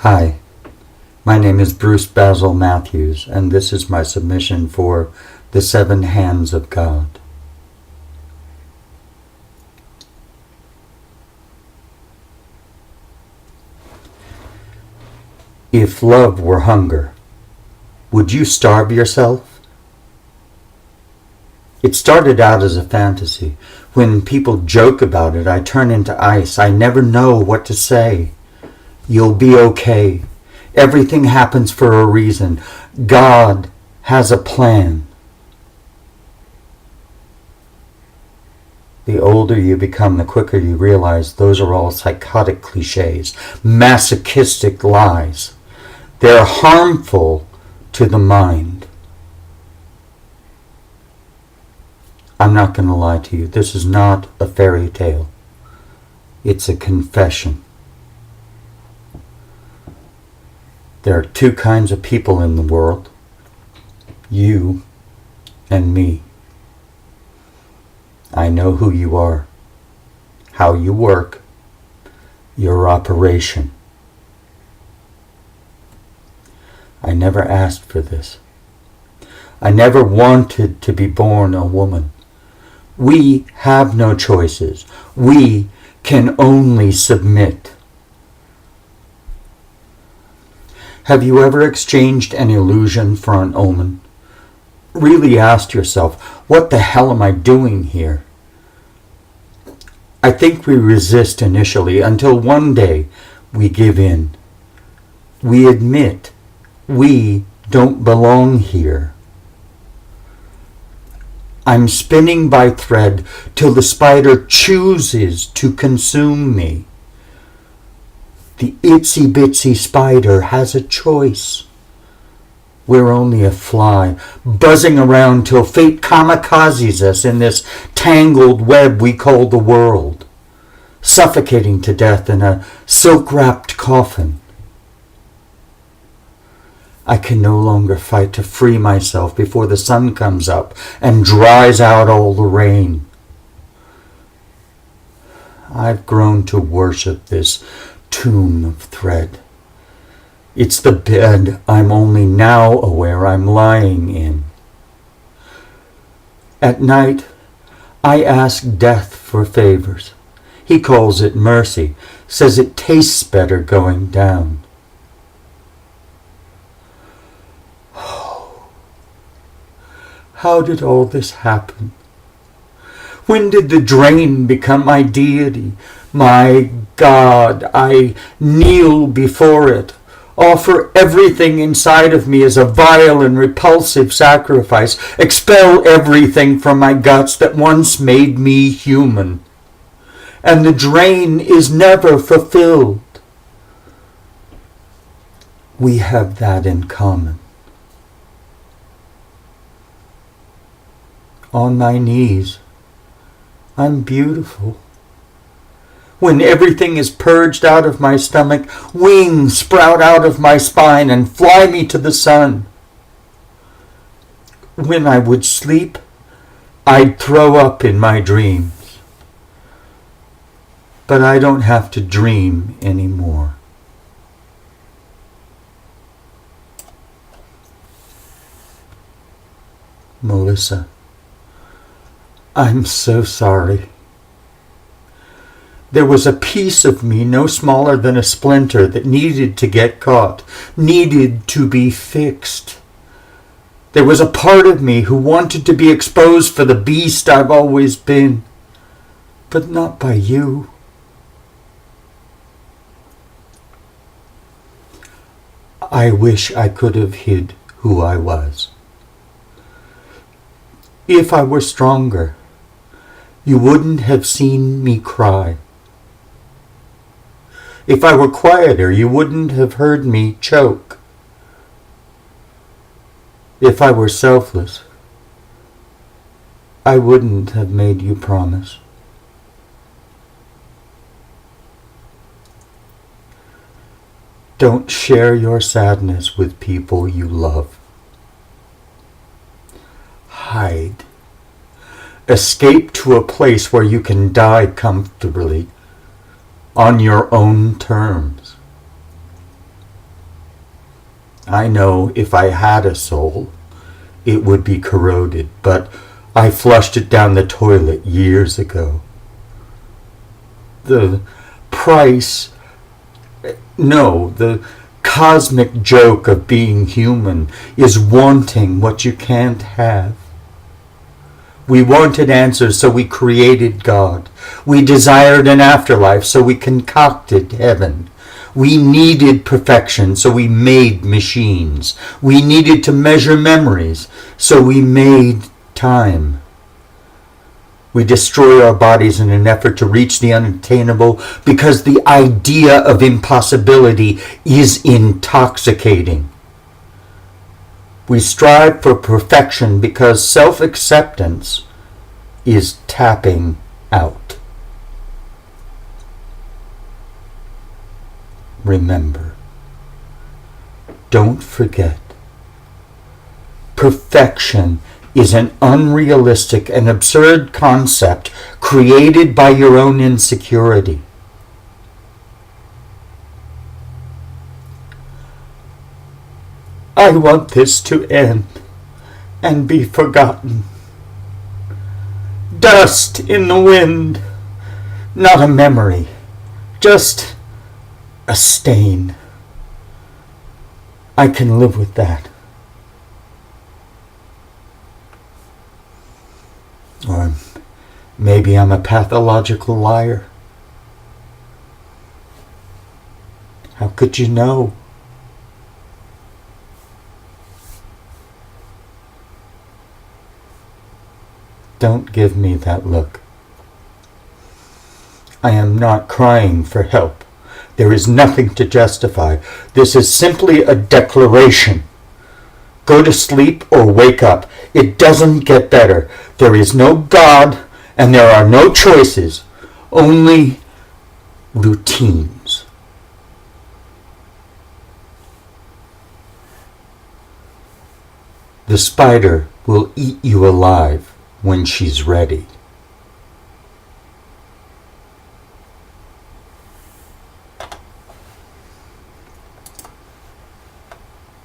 Hi, my name is Bruce Basil Matthews, and this is my submission for the Seven Hands of God. If love were hunger, would you starve yourself? It started out as a fantasy. When people joke about it, I turn into ice. I never know what to say. You'll be okay. Everything happens for a reason. God has a plan. The older you become, the quicker you realize those are all psychotic cliches, masochistic lies. They're harmful to the mind. I'm not going to lie to you. This is not a fairy tale. It's a confession. There are two kinds of people in the world. You and me. I know who you are, how you work, your operation. I never asked for this. I never wanted to be born a woman. We have no choices. We can only submit. Have you ever exchanged an illusion for an omen? Really asked yourself, what the hell am I doing here? I think we resist initially until one day we give in. We admit we don't belong here. I'm spinning by thread till the spider chooses to consume me. The itsy bitsy spider has a choice. We're only a fly, buzzing around till fate kamikazes us in this tangled web we call the world, suffocating to death in a silk-wrapped coffin. I can no longer fight to free myself before the sun comes up and dries out all the rain. I've grown to worship this tomb of thread. It's the bed I'm only now aware I'm lying in. At night, I ask death for favors. He calls it mercy, says it tastes better going down. How did all this happen? When did the drain become my deity? My God, I kneel before it, offer everything inside of me as a vile and repulsive sacrifice, expel everything from my guts that once made me human. And the drain is never fulfilled. We have that in common. On my knees, I'm beautiful. When everything is purged out of my stomach, wings sprout out of my spine and fly me to the sun. When I would sleep, I'd throw up in my dreams. But I don't have to dream anymore. Melissa, I'm so sorry. There was a piece of me no smaller than a splinter that needed to get caught, needed to be fixed. There was a part of me who wanted to be exposed for the beast I've always been, but not by you. I wish I could have hid who I was. If I were stronger, you wouldn't have seen me cry. If I were quieter, you wouldn't have heard me choke. If I were selfless, I wouldn't have made you promise. Don't share your sadness with people you love. Hide. Escape to a place where you can die comfortably on your own terms. I know if I had a soul, it would be corroded, but I flushed it down the toilet years ago. The price, no, the cosmic joke of being human is wanting what you can't have. We wanted answers, so we created God. We desired an afterlife, so we concocted heaven. We needed perfection, so we made machines. We needed to measure memories, so we made time. We destroy our bodies in an effort to reach the unattainable because the idea of impossibility is intoxicating. We strive for perfection because self-acceptance is tapping out. Remember, don't forget, perfection is an unrealistic and absurd concept created by your own insecurity. I want this to end and be forgotten. Dust in the wind, not a memory, just a stain. I can live with that. Or maybe I'm a pathological liar. How could you know? Don't give me that look. I am not crying for help. There is nothing to justify. This is simply a declaration. Go to sleep or wake up. It doesn't get better. There is no God and there are no choices, only routines. The spider will eat you alive when she's ready.